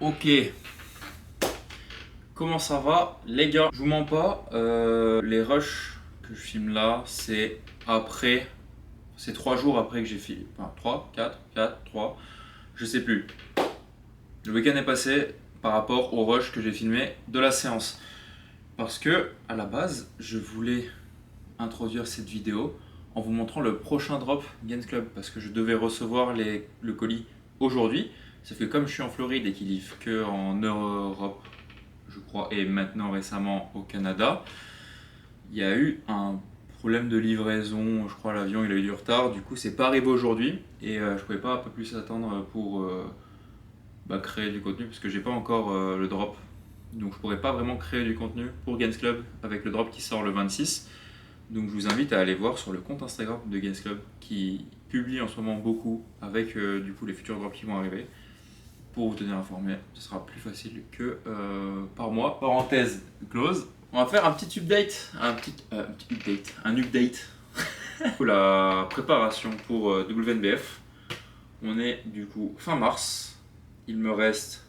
Ok, comment ça va les gars? Je vous mens pas, les rushs que je filme là, c'est après, c'est 3 jours après que j'ai filmé, enfin 3, 4, 3, je sais plus. Le week-end est passé par rapport au rush que j'ai filmé de la séance. Parce que, à la base, je voulais introduire cette vidéo en vous montrant le prochain drop Gains Club. Parce que je devais recevoir le colis aujourd'hui. Sauf que comme je suis en Floride et qu'il livre que en Europe, je crois, et maintenant récemment au Canada, il y a eu un problème de livraison. Je crois l'avion il a eu du retard. Du coup, c'est pas arrivé aujourd'hui. Et je pouvais pas un peu plus attendre pour créer du contenu parce que j'ai pas encore le drop. Donc je pourrais pas vraiment créer du contenu pour Gains Club avec le drop qui sort le 26. Donc je vous invite à aller voir sur le compte Instagram de Gains Club qui publie en ce moment beaucoup avec du coup les futurs drops qui vont arriver. Pour vous tenir informé, ce sera plus facile que par mois. Parenthèse close. On va faire un petit update, un update pour la préparation pour WNBF. On est du coup fin mars. Il me reste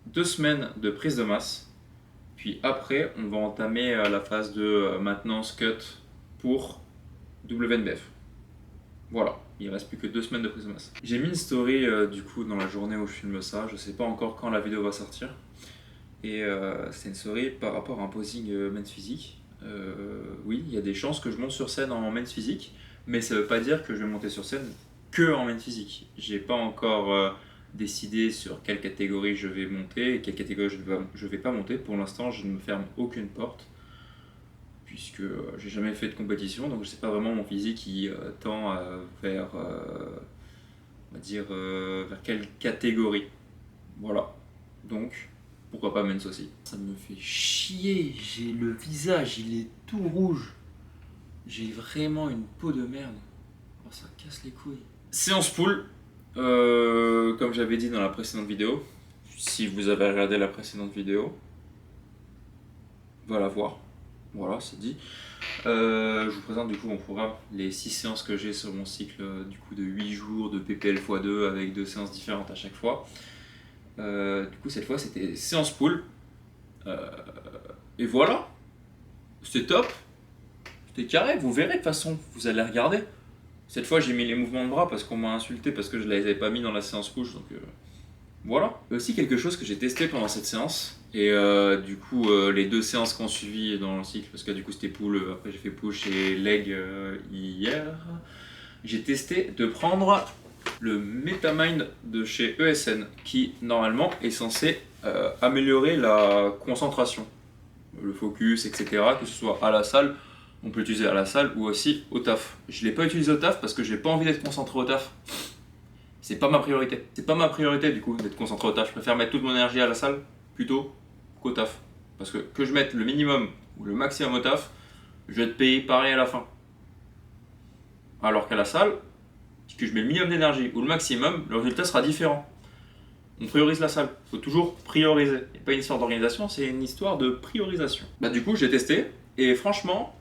2 semaines de prise de masse. Puis après, on va entamer la phase de maintenance cut pour WNBF. Voilà, il reste plus que 2 semaines de prise de masse. J'ai mis une story du coup dans la journée où je filme ça. Je sais pas encore quand la vidéo va sortir. Et c'est une story par rapport à un posing men's physique. Oui, il y a des chances que je monte sur scène en men's physique, mais ça veut pas dire que je vais monter sur scène que en men's physique. J'ai pas encore décidé sur quelle catégorie je vais monter et quelle catégorie je vais pas monter. Pour l'instant, je ne me ferme aucune porte puisque j'ai jamais fait de compétition, donc je sais pas vraiment mon physique qui tend vers, on va dire, vers quelle catégorie. Voilà. Donc, pourquoi pas men's aussi. Ça me fait chier, j'ai le visage, il est tout rouge. J'ai vraiment une peau de merde. Oh, ça casse les couilles. Séance pool, comme j'avais dit dans la précédente vidéo. Si vous avez regardé la précédente vidéo, va la voir. Voilà, c'est dit. Je vous présente du coup mon programme, les 6 séances que j'ai sur mon cycle du coup de 8 jours de PPL x2 avec 2 séances différentes à chaque fois. Du coup cette fois c'était séance pool. Et voilà, c'était top, c'était carré, vous verrez de toute façon, vous allez regarder. Cette fois j'ai mis les mouvements de bras parce qu'on m'a insulté parce que je ne les avais pas mis dans la séance push, donc voilà. Il y a aussi quelque chose que j'ai testé pendant cette séance, et du coup les 2 séances qu'on suivi dans le cycle, parce que du coup c'était pull, après j'ai fait push et leg hier, j'ai testé de prendre le MetaMind de chez ESN qui normalement est censé améliorer la concentration, le focus, etc. Que ce soit à la salle, on peut l'utiliser à la salle ou aussi au taf. Je ne l'ai pas utilisé au taf parce que j'ai pas envie d'être concentré au taf. C'est pas ma priorité. C'est pas ma priorité du coup d'être concentré au taf. Je préfère mettre toute mon énergie à la salle plutôt qu'au taf. Parce que je mette le minimum ou le maximum au taf, je vais être payé pareil à la fin. Alors qu'à la salle, que je mets le minimum d'énergie ou le maximum, le résultat sera différent. On priorise la salle, il faut toujours prioriser. Il n'y a pas une histoire d'organisation, c'est une histoire de priorisation. Du coup, j'ai testé et franchement,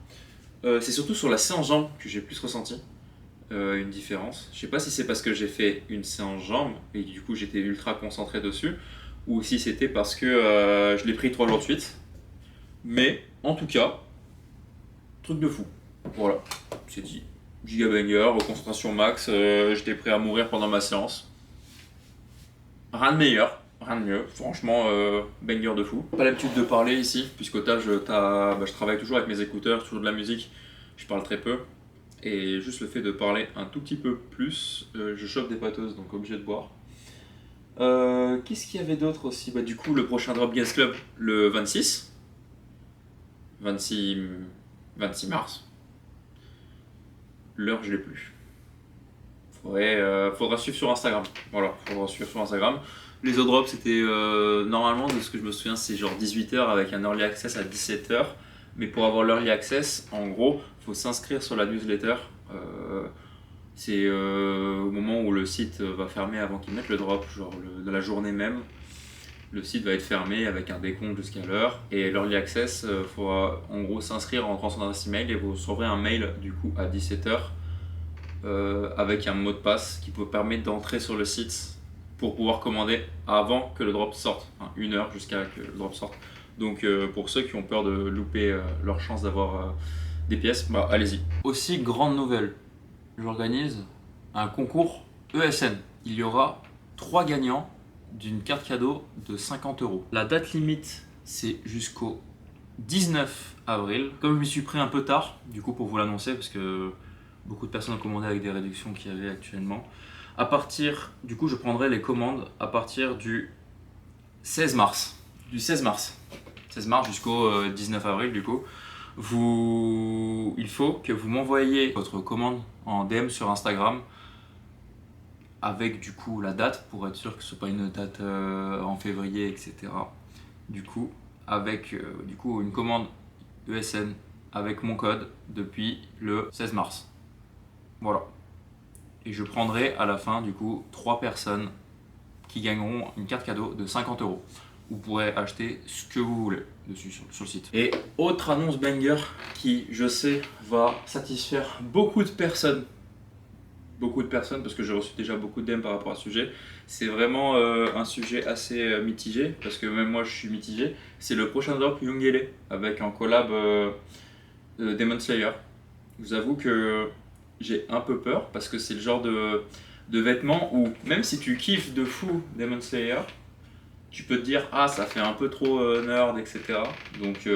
c'est surtout sur la séance jambes que j'ai plus ressenti une différence. Je sais pas si c'est parce que j'ai fait une séance jambes et du coup j'étais ultra concentré dessus ou si c'était parce que je l'ai pris 3 jours de suite. Mais en tout cas, truc de fou. Voilà, c'est dit. Gigabanger, concentration max, j'étais prêt à mourir pendant ma séance. Rien de meilleur, rien de mieux, franchement, banger de fou. Pas l'habitude de parler ici, puisqu'au taf, je travaille toujours avec mes écouteurs, toujours de la musique, je parle très peu. Et juste le fait de parler un tout petit peu plus, je chope des pâteuses, donc obligé de boire. Qu'est-ce qu'il y avait d'autre aussi? Du coup, le prochain Drop Gains Club, le 26 mars. L'heure, je l'ai plus. Faudra suivre sur Instagram. Voilà, faudra suivre sur Instagram. Les autres drops, c'était normalement, de ce que je me souviens, c'est genre 18h avec un early access à 17h. Mais pour avoir l'early access, en gros, il faut s'inscrire sur la newsletter. C'est au moment où le site va fermer avant qu'ils mettent le drop, genre de la journée même. Le site va être fermé avec un décompte jusqu'à l'heure. Et l'early access, il faudra en gros s'inscrire en rentrant son adresse email et vous recevrez un mail du coup à 17h avec un mot de passe qui vous permet d'entrer sur le site pour pouvoir commander avant que le drop sorte, enfin, 1 heure jusqu'à que le drop sorte. Donc pour ceux qui ont peur de louper leur chance d'avoir des pièces, bah allez-y. Aussi, grande nouvelle, j'organise un concours ESN. Il y aura 3 gagnants d'une carte cadeau de 50 €. La date limite, c'est jusqu'au 19 avril. Comme je m'y suis pris un peu tard, du coup pour vous l'annoncer, parce que beaucoup de personnes ont commandé avec des réductions qu'il y avait actuellement. À partir, du coup je prendrai les commandes à partir du 16 mars. Du 16 mars. 16 mars jusqu'au 19 avril du coup. Il faut que vous m'envoyiez votre commande en DM sur Instagram avec du coup la date pour être sûr que ce soit pas une date en février, etc. Du coup, avec une commande ESN avec mon code depuis le 16 mars. Voilà. Et je prendrai à la fin du coup 3 personnes qui gagneront une carte cadeau de 50 €. Vous pourrez acheter ce que vous voulez dessus sur le site. Et autre annonce banger qui, je sais, va satisfaire beaucoup de personnes. Beaucoup de personnes, parce que j'ai reçu déjà beaucoup de DM par rapport à ce sujet. C'est vraiment un sujet assez mitigé, parce que même moi je suis mitigé. C'est le prochain drop Youngele avec un collab Demon Slayer. Je vous avoue que j'ai un peu peur, parce que c'est le genre de vêtements où même si tu kiffes de fou Demon Slayer, tu peux te dire ah ça fait un peu trop nerd, etc. Donc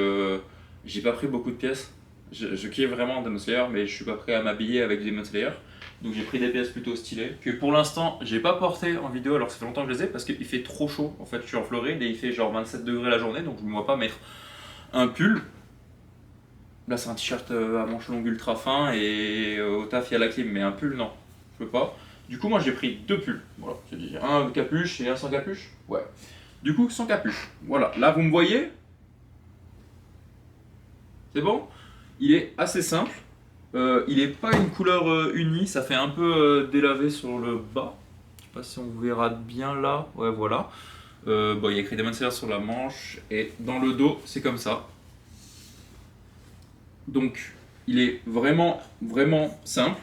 j'ai pas pris beaucoup de pièces. Je kiffe vraiment Demon Slayer, mais je suis pas prêt à m'habiller avec Demon Slayer. Donc j'ai pris des pièces plutôt stylées que pour l'instant j'ai pas porté en vidéo alors que ça fait longtemps que je les ai, parce qu'il fait trop chaud. En fait je suis en Floride et il fait genre 27 degrés la journée, donc je me vois pas mettre un pull. Là c'est un t-shirt à manches longues ultra fin et au taf il y a la clim, mais un pull non, je peux pas. Du coup moi j'ai pris 2 pulls, voilà, j'ai dit un capuche et un sans capuche. Ouais. Du coup sans capuche. Voilà, là vous me voyez. C'est bon. Il est assez simple. Il n'est pas une couleur unie, ça fait un peu délavé sur le bas. Je sais pas si on verra bien là. Ouais, voilà. Bon, il y a écrit Demon Slayer sur la manche et dans le dos, c'est comme ça. Donc, il est vraiment, vraiment simple,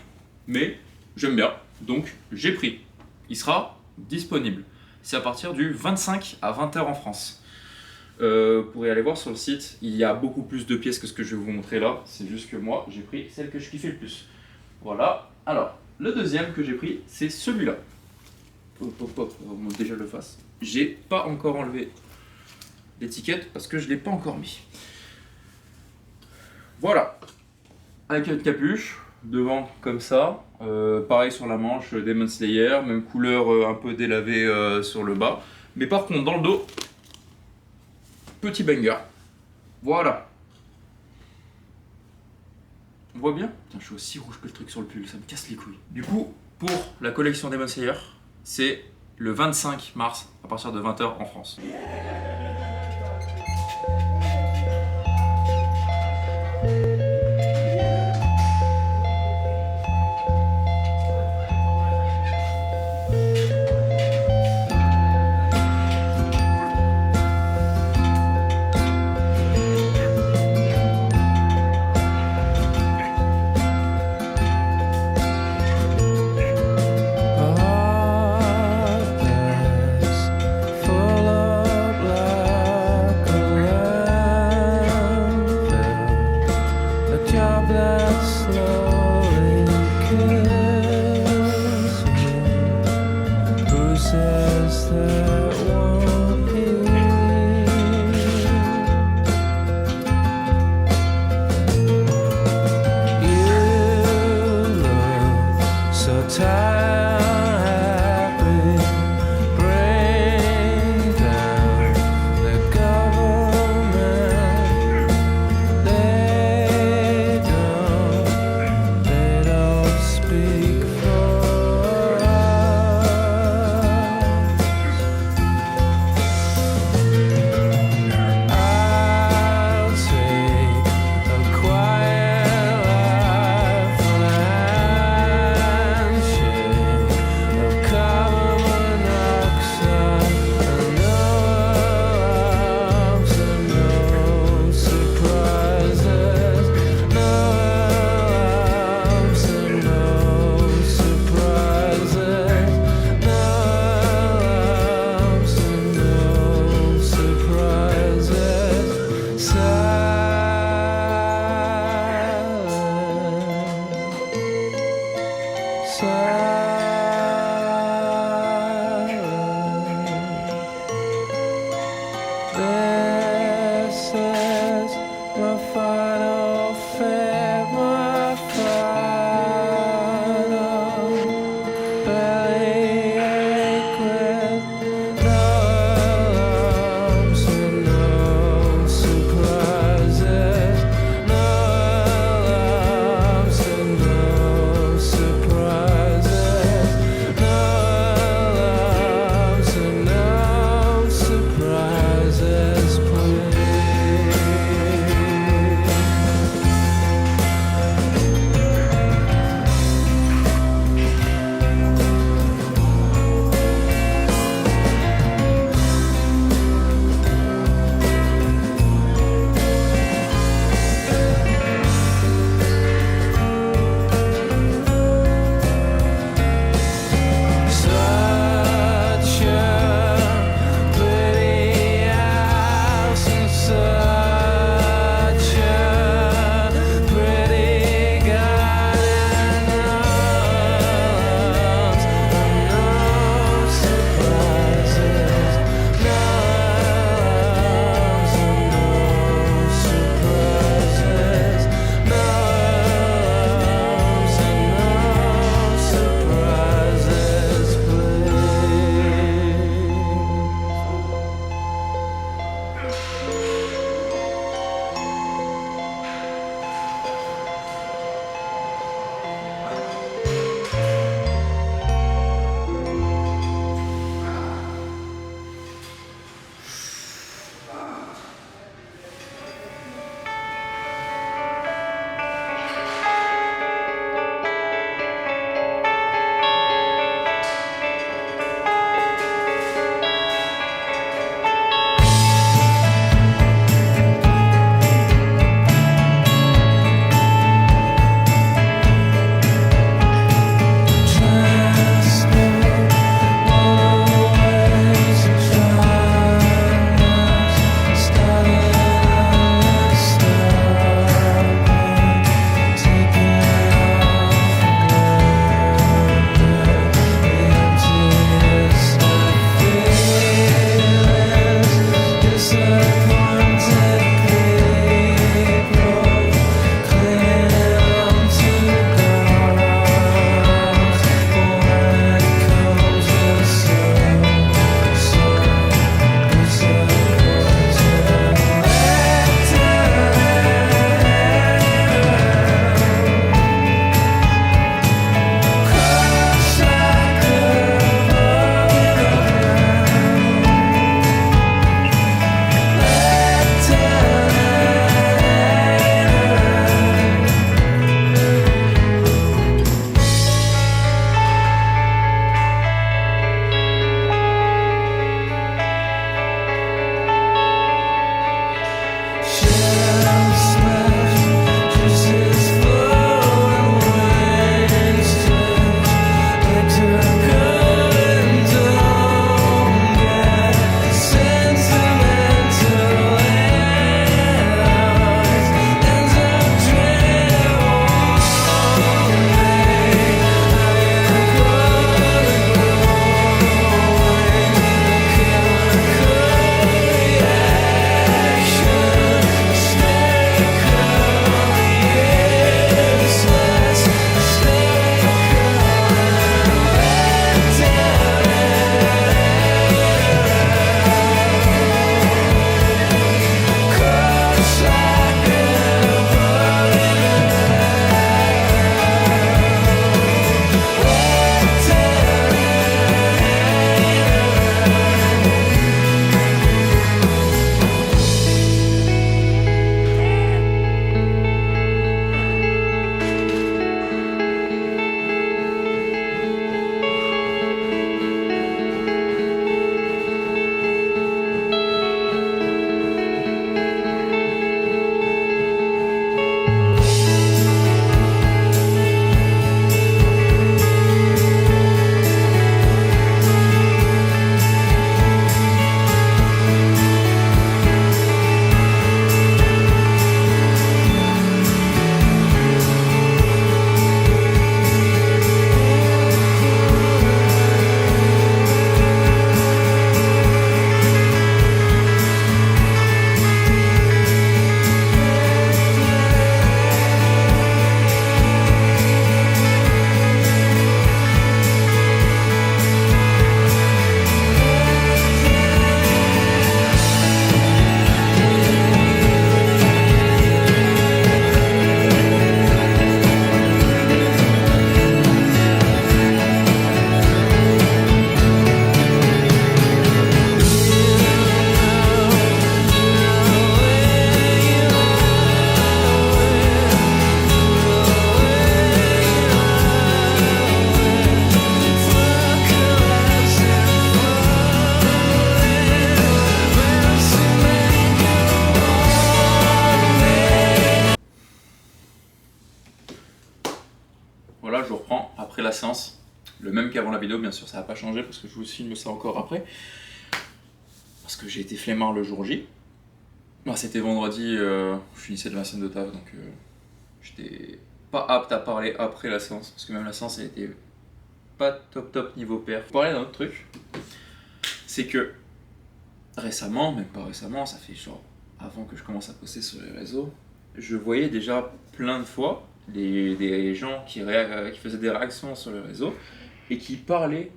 mais j'aime bien. Donc, j'ai pris. Il sera disponible. C'est à partir du 25 à 20 h en France. Vous pourrez aller voir sur le site, il y a beaucoup plus de pièces que ce que je vais vous montrer là, c'est juste que moi j'ai pris celle que je kiffais le plus. Voilà, alors le deuxième que j'ai pris c'est celui-là. On monte déjà le face. J'ai pas encore enlevé l'étiquette parce que je l'ai pas encore mis. Voilà, avec une capuche, devant comme ça, pareil sur la manche, Demon Slayer, même couleur un peu délavée sur le bas. Mais par contre dans le dos, petit banger. Voilà. On voit bien? Putain, je suis aussi rouge que le truc sur le pull, ça me casse les couilles. Du coup, pour la collection Demon Slayer, c'est le 25 mars à partir de 20 h en France. voilà, je reprends après la séance. Le même qu'avant la vidéo, bien sûr, ça n'a pas changé parce que je vous filme ça encore après. Parce que j'ai été flemmard le jour J. Bah, c'était vendredi, je finissais de ma scène de taf, donc j'étais pas apte à parler après la séance. Parce que même la séance, elle était pas top niveau perf. Pour parler d'un autre truc, c'est que récemment, même pas récemment, ça fait genre avant que je commence à poster sur les réseaux, je voyais déjà plein de fois des gens qui faisaient des réactions sur les réseaux et qui parlaient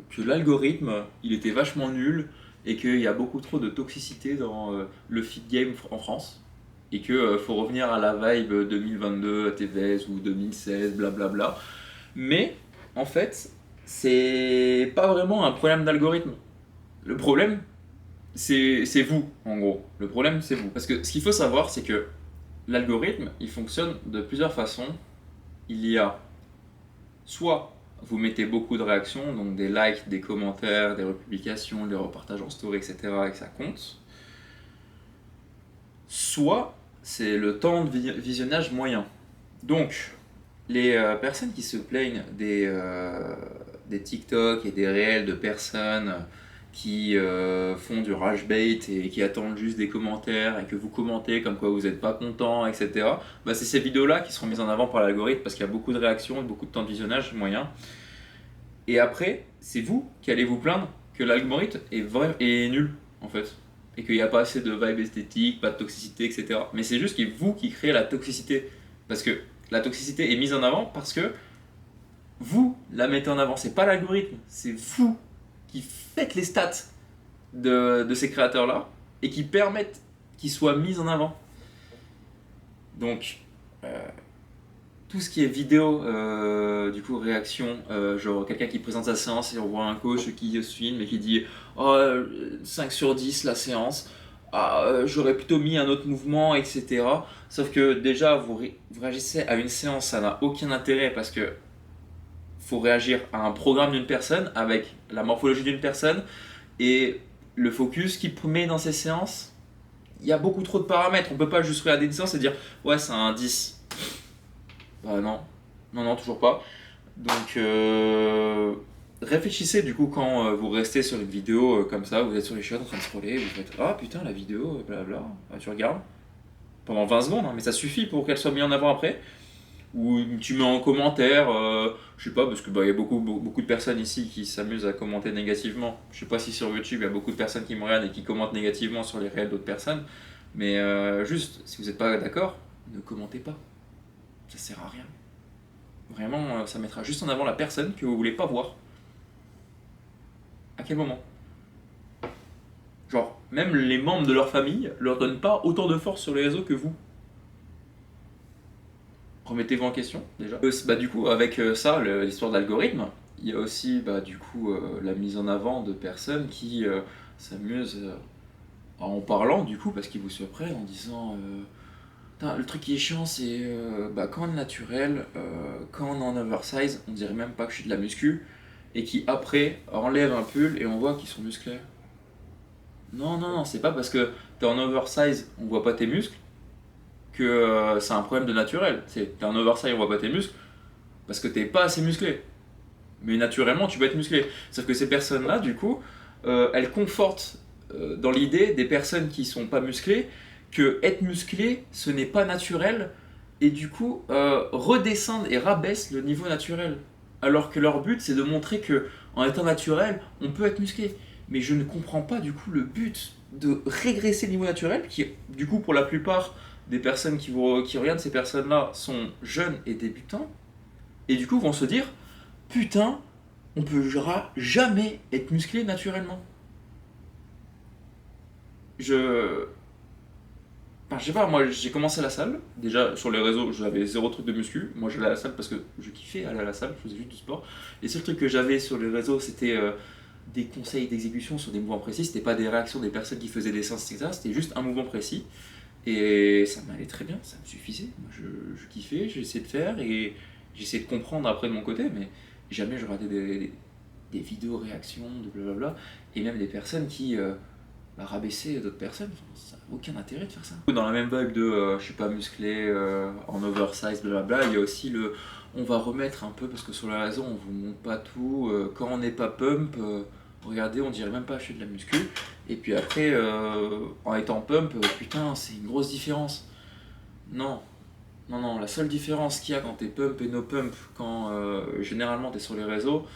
que l'algorithme il était vachement nul et qu'il y a beaucoup trop de toxicité dans le feed game en France et qu'il faut revenir à la vibe 2022 à TVS ou 2016 blablabla. Mais en fait, c'est pas vraiment un problème d'algorithme. Le problème, c'est vous, en gros. Le problème, c'est vous. Parce que ce qu'il faut savoir, c'est que l'algorithme, il fonctionne de plusieurs façons. Il y a soit vous mettez beaucoup de réactions, donc des likes, des commentaires, des republications, des repartages en story, etc., et que ça compte. Soit c'est le temps de visionnage moyen. Donc, les personnes qui se plaignent des TikTok et des réels de personnes qui font du rage bait et qui attendent juste des commentaires et que vous commentez comme quoi vous n'êtes pas content, etc. Bah, c'est ces vidéos-là qui seront mises en avant par l'algorithme parce qu'il y a beaucoup de réactions, beaucoup de temps de visionnage moyen. Et après, c'est vous qui allez vous plaindre que l'algorithme est nul en fait. Et qu'il n'y a pas assez de vibe esthétique, pas de toxicité, etc. Mais c'est juste que vous qui créez la toxicité. Parce que la toxicité est mise en avant parce que vous la mettez en avant. C'est pas l'algorithme, c'est vous qui faites les stats de ces créateurs-là et qui permettent qu'ils soient mis en avant. Donc, tout ce qui est vidéo, du coup, réaction, genre quelqu'un qui présente sa séance et on voit un coach qui se filme et qui dit oh, 5 sur 10 la séance, j'aurais plutôt mis un autre mouvement, etc. Sauf que déjà, vous réagissez à une séance, ça n'a aucun intérêt parce que faut réagir à un programme d'une personne avec la morphologie d'une personne et le focus qu'il met dans ces séances. Il y a beaucoup trop de paramètres, on peut pas juste regarder une séance et dire ouais, c'est un 10. Bah non, toujours pas. Donc réfléchissez du coup quand vous restez sur une vidéo comme ça, vous êtes sur les chiottes en train de scroller, vous faites ah putain la vidéo, blabla, tu regardes pendant 20 secondes, hein, mais ça suffit pour qu'elle soit mise en avant après. Ou tu mets en commentaire, je sais pas, parce que y a beaucoup de personnes ici qui s'amusent à commenter négativement. Je sais pas si sur YouTube il y a beaucoup de personnes qui me regardent et qui commentent négativement sur les réels d'autres personnes, mais juste, si vous n'êtes pas d'accord, ne commentez pas. Ça sert à rien. Vraiment, ça mettra juste en avant la personne que vous voulez pas voir. À quel moment? Genre, même les membres de leur famille leur donnent pas autant de force sur les réseaux que vous. Remettez-vous en question déjà. Du coup, avec ça, l'histoire d'algorithme, il y a aussi du coup la mise en avant de personnes qui s'amusent en parlant du coup parce qu'ils vous surprennent en disant le truc qui est chiant c'est quand on est naturel, quand on est en oversize, on dirait même pas que je suis de la muscu et qui après enlèvent un pull et on voit qu'ils sont musclés. Non, c'est pas parce que t'es en oversize, on voit pas tes muscles que c'est un problème de naturel. T'es en oversize, on voit pas tes muscles parce que t'es pas assez musclé. Mais naturellement, tu peux être musclé. Sauf que ces personnes-là, du coup, elles confortent dans l'idée des personnes qui sont pas musclées que être musclé, ce n'est pas naturel et du coup redescendent et rabaissent le niveau naturel. Alors que leur but, c'est de montrer que en étant naturel, on peut être musclé. Mais je ne comprends pas du coup le but de régresser le niveau naturel, qui du coup pour la plupart des personnes qui regardent ces personnes-là sont jeunes et débutants, et du coup vont se dire putain, on peut jamais être musclé naturellement. Je sais pas, moi j'ai commencé la salle, déjà sur les réseaux j'avais zéro truc de muscu, moi j'allais à la salle parce que je kiffais aller à la salle, je faisais juste du sport. Les seuls trucs que j'avais sur les réseaux c'était des conseils d'exécution sur des mouvements précis, c'était pas des réactions des personnes qui faisaient des séances, etc. C'était juste un mouvement précis. Et ça m'allait très bien, ça me suffisait. Moi, je kiffais, j'essayais de faire et j'essayais de comprendre après de mon côté, mais jamais je regardais des vidéos réactions, de blablabla. Et même des personnes qui rabaisser d'autres personnes. Ça n'a aucun intérêt de faire ça. Dans la même vague de je suis pas musclé, en oversize, blablabla, il y a aussi le on va remettre un peu parce que sur la réseau on vous montre pas tout. Quand on n'est pas pump, regardez, on dirait même pas acheter de la muscu. Et puis après, en étant pump, putain, c'est une grosse différence. Non, non, non, la seule différence qu'il y a quand t'es pump et no pump, quand généralement t'es sur les réseaux,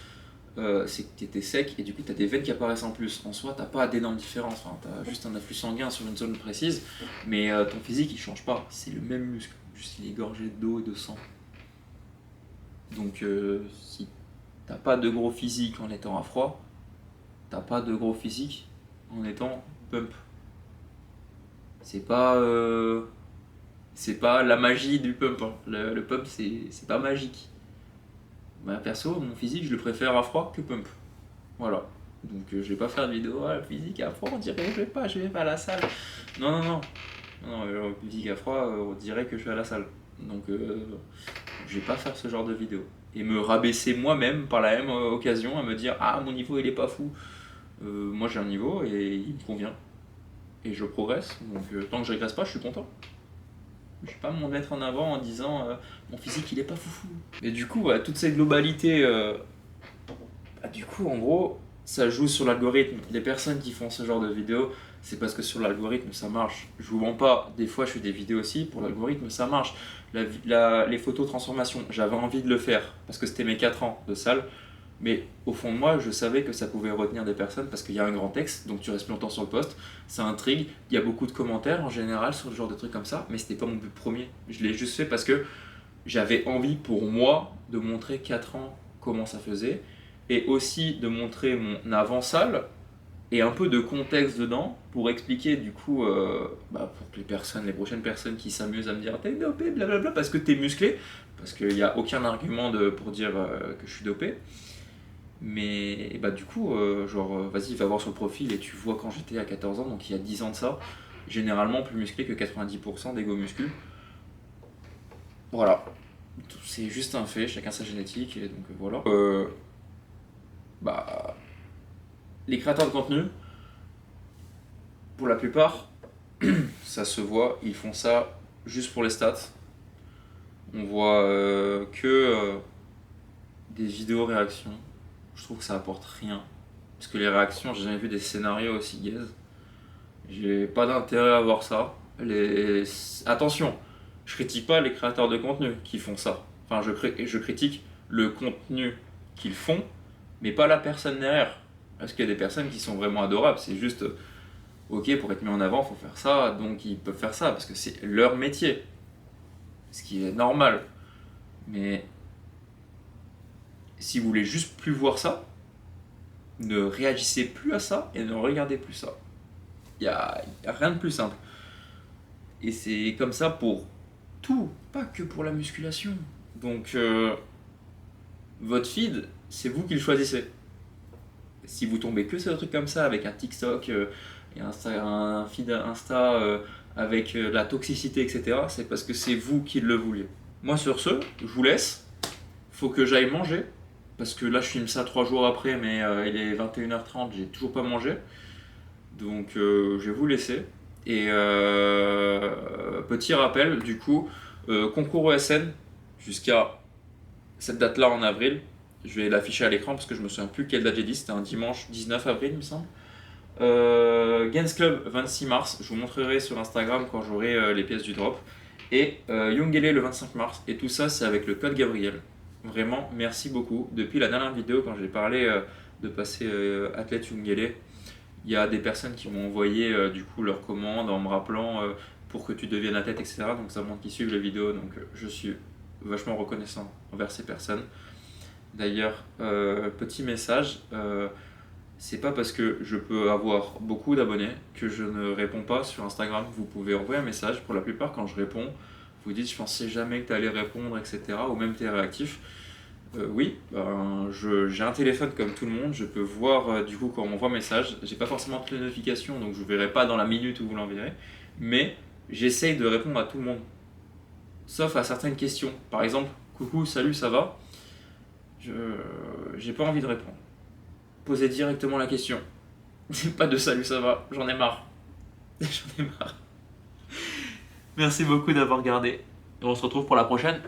c'est que t'es sec et du coup t'as des veines qui apparaissent en plus. En soi, t'as pas d'énorme différence, enfin, t'as juste un afflux sanguin sur une zone précise, mais ton physique il change pas, c'est le même muscle, juste il est gorgé d'eau et de sang. Donc si t'as pas de gros physique en étant à froid, t'as pas de gros physique en étant pump. C'est pas, c'est pas la magie du pump, hein. Le pump c'est pas magique. Bah, perso, mon physique je le préfère à froid que pump. Voilà. Donc je vais pas faire de vidéo, ah, le physique à froid, on dirait que je vais pas à la salle. Non, non, non. Non, le physique à froid, on dirait que je vais à la salle. Donc je vais pas faire ce genre de vidéo. Et me rabaisser moi-même par la même occasion à me dire ah mon niveau il est pas fou. Moi j'ai un niveau et il me convient. Et je progresse. Donc tant que je régresse pas, je suis content. Je vais pas me mettre en avant en disant mon physique il est pas foufou. Et du coup, ouais, toute cette globalité, bah, du coup en gros, ça joue sur l'algorithme. Les personnes qui font ce genre de vidéos, c'est parce que sur l'algorithme ça marche. Je vous mens pas, des fois je fais des vidéos aussi, pour l'algorithme ça marche. Les photos transformation, j'avais envie de le faire parce que c'était mes 4 ans de salle. Mais au fond de moi, je savais que ça pouvait retenir des personnes parce qu'il y a un grand texte, donc tu restes plus longtemps sur le post, ça intrigue, il y a beaucoup de commentaires en général sur le genre de trucs comme ça, mais c'était pas mon but premier. Je l'ai juste fait parce que j'avais envie pour moi de montrer 4 ans comment ça faisait et aussi de montrer mon avant-salle et un peu de contexte dedans pour expliquer du coup pour que les prochaines personnes qui s'amusent à me dire t'es dopé blablabla parce que t'es musclé, parce qu'il n'y a aucun argument pour dire que je suis dopé. Mais bah, du coup, vas-y, va voir sur le profil et tu vois quand j'étais à 14 ans, donc il y a 10 ans de ça, généralement plus musclé que 90% des go muscu. Voilà, c'est juste un fait, chacun sa génétique, et donc voilà. Bah, les créateurs de contenu, pour la plupart, ça se voit, ils font ça juste pour les stats. On voit des vidéos réactions. Je trouve que ça apporte rien. Parce que les réactions, j'ai jamais vu des scénarios aussi gaze. J'ai pas d'intérêt à voir ça. Attention, je critique pas les créateurs de contenu qui font ça. Enfin, je critique le contenu qu'ils font, mais pas la personne derrière. Parce qu'il y a des personnes qui sont vraiment adorables. C'est juste, ok, pour être mis en avant, faut faire ça, donc ils peuvent faire ça, parce que c'est leur métier. Ce qui est normal. Mais si vous voulez juste plus voir ça, ne réagissez plus à ça et ne regardez plus ça. Il n'y a rien de plus simple. Et c'est comme ça pour tout, pas que pour la musculation. Donc, votre feed, c'est vous qui le choisissez. Si vous tombez que sur des trucs comme ça, avec un TikTok et un feed Insta avec la toxicité, etc., c'est parce que c'est vous qui le vouliez. Moi, sur ce, je vous laisse. Faut que j'aille manger. Parce que là, je filme ça 3 jours après, mais il est 21h30, j'ai toujours pas mangé. Donc, je vais vous laisser. Et petit rappel, du coup, concours OSN jusqu'à cette date-là en avril. Je vais l'afficher à l'écran parce que je me souviens plus quelle date j'ai dit. C'était un dimanche 19 avril, il me semble. Gains Club 26 mars. Je vous montrerai sur Instagram quand j'aurai les pièces du drop. Et Youngele le 25 mars. Et tout ça, c'est avec le code Gabriel. Vraiment, merci beaucoup. Depuis la dernière vidéo, quand j'ai parlé de passer athlète Youngele, il y a des personnes qui m'ont envoyé du coup leur commande en me rappelant pour que tu deviennes athlète, etc. Donc ça montre qu'ils suivent les vidéos. Donc je suis vachement reconnaissant envers ces personnes. D'ailleurs, petit message, c'est pas parce que je peux avoir beaucoup d'abonnés que je ne réponds pas sur Instagram. Vous pouvez envoyer un message. Pour la plupart, quand je réponds, vous dites je pensais jamais que tu allais répondre, etc. Ou même tu es réactif. Oui, j'ai un téléphone comme tout le monde, je peux voir du coup quand on m'envoie un message. J'ai pas forcément toutes les notifications, donc je verrai pas dans la minute où vous l'enverrez. Mais j'essaye de répondre à tout le monde. Sauf à certaines questions. Par exemple, coucou, salut, ça va? J'ai pas envie de répondre. Posez directement la question. Pas de salut, ça va, j'en ai marre. J'en ai marre. Merci beaucoup d'avoir regardé. Et on se retrouve pour la prochaine.